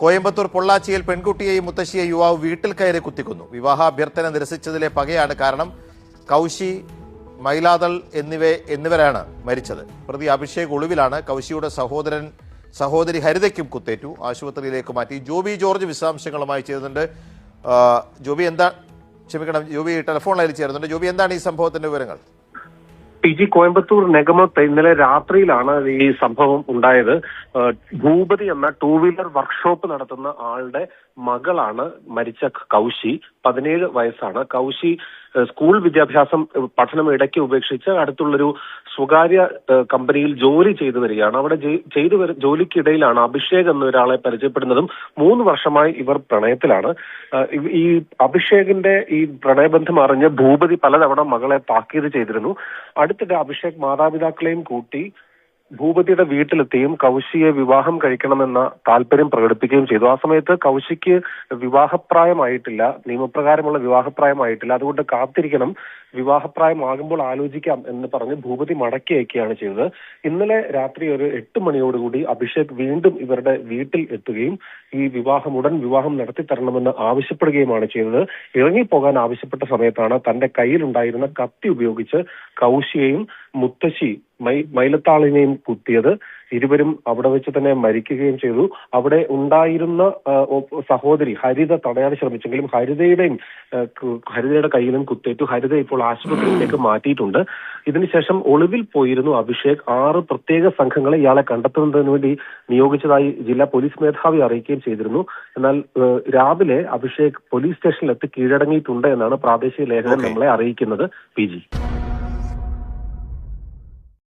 കോയമ്പത്തൂർ പൊള്ളാച്ചിയിൽ പെൺകുട്ടിയെയും മുത്തശ്ശിയെ യുവാവ് വീട്ടിൽ കയറി കുത്തിക്കൊന്നു. വിവാഹാഭ്യർത്ഥന നിരസിച്ചതിലെ പകയാണ് കാരണം. കൗശി, മൈലാതൾ എന്നിവരാണ് മരിച്ചത്. പ്രതി അഭിഷേക് ഒളിവിലാണ്. കൗശിയുടെ സഹോദരി ഹരിതയ്ക്കും കുത്തേറ്റു. ആശുപത്രിയിലേക്ക് മാറ്റി. ജോബി ജോർജ് വിശദാംശങ്ങളുമായി ചേരുന്നുണ്ട്. ജോബി ടെലിഫോൺ ലൈനിൽ ചേരുന്നുണ്ട്. ജോബി, എന്താണ് ഈ സംഭവത്തിന്റെ വിവരങ്ങൾ? കോയമ്പത്തൂർ നെഗമത്ത് ഇന്നലെ രാത്രിയിലാണ് ഈ സംഭവം ഉണ്ടായത്. ഭൂപതി എന്ന 2 വീലർ വർക്ക്ഷോപ്പ് നടത്തുന്ന ആളുടെ മകളാണ് മരിച്ച കൗശി. 17 വയസ്സാണ്. കൗശി സ്കൂൾ വിദ്യാഭ്യാസം പഠനം ഇടയ്ക്ക് ഉപേക്ഷിച്ച് അടുത്തുള്ളൊരു സ്വകാര്യ കമ്പനിയിൽ ജോലി ചെയ്തു വരികയാണ്. അവിടെ ജോലിക്കിടയിലാണ് അഭിഷേക് എന്ന ഒരാളെ പരിചയപ്പെടുന്നതും 3 വർഷമായി ഇവർ പ്രണയത്തിലാണ്. ഈ അഭിഷേകിന്റെ ഈ പ്രണയബന്ധം അറിഞ്ഞ് ഭൂപതി പലതവണ മകളെ താക്കീത് ചെയ്തിരുന്നു. അടുത്തിടെ അഭിഷേക് മാതാപിതാക്കളെയും കൂട്ടി ഭൂപതിയുടെ വീട്ടിലെത്തിയും കൗശിയെ വിവാഹം കഴിക്കണമെന്ന താല്പര്യം പ്രകടിപ്പിക്കുകയും ചെയ്തു. ആ സമയത്ത് കൗശിക്ക് വിവാഹപ്രായമായിട്ടില്ല, നിയമപ്രകാരമുള്ള വിവാഹപ്രായമായിട്ടില്ല, അതുകൊണ്ട് കാത്തിരിക്കണം, വിവാഹപ്രായമാകുമ്പോൾ ആലോചിക്കാം എന്ന് പറഞ്ഞ് ഭൂപതി മടക്കി അയക്കുകയാണ് ചെയ്തത്. ഇന്നലെ രാത്രി ഒരു 8 മണിയോടുകൂടി അഭിഷേക് വീണ്ടും ഇവരുടെ വീട്ടിൽ എത്തുകയും ഈ ഉടൻ വിവാഹം നടത്തി തരണമെന്ന് ആവശ്യപ്പെടുകയുമാണ് ചെയ്തത്. ഇറങ്ങിപ്പോകാൻ ആവശ്യപ്പെട്ട സമയത്താണ് തന്റെ കയ്യിലുണ്ടായിരുന്ന കത്തി ഉപയോഗിച്ച് കൗശിയെയും മുത്തശ്ശി മൈലത്താളിനെയും കുത്തിയത്. ഇരുവരും അവിടെ വെച്ച് തന്നെ മരിക്കുകയും ചെയ്തു. അവിടെ ഉണ്ടായിരുന്ന സഹോദരി ഹരിത തടയാൻ ശ്രമിച്ചെങ്കിലും ഹരിതയുടെ കയ്യിലും കുത്തേറ്റു. ഹരിത ഇപ്പോൾ ആശുപത്രിയിലേക്ക് മാറ്റിയിട്ടുണ്ട്. ഇതിനുശേഷം ഒളിവിൽ പോയിരുന്നു അഭിഷേക്. 6 പ്രത്യേക സംഘങ്ങളെ ഇയാളെ കണ്ടെത്തുന്നതിന് വേണ്ടി നിയോഗിച്ചതായി ജില്ലാ പോലീസ് മേധാവി അറിയിക്കുകയും ചെയ്തിരുന്നു. എന്നാൽ രാവിലെ അഭിഷേക് പോലീസ് സ്റ്റേഷനിലെത്തി കീഴടങ്ങിയിട്ടുണ്ട് എന്നാണ് പ്രാദേശിക ലേഖകൻ നമ്മളെ അറിയിക്കുന്നത്. PG.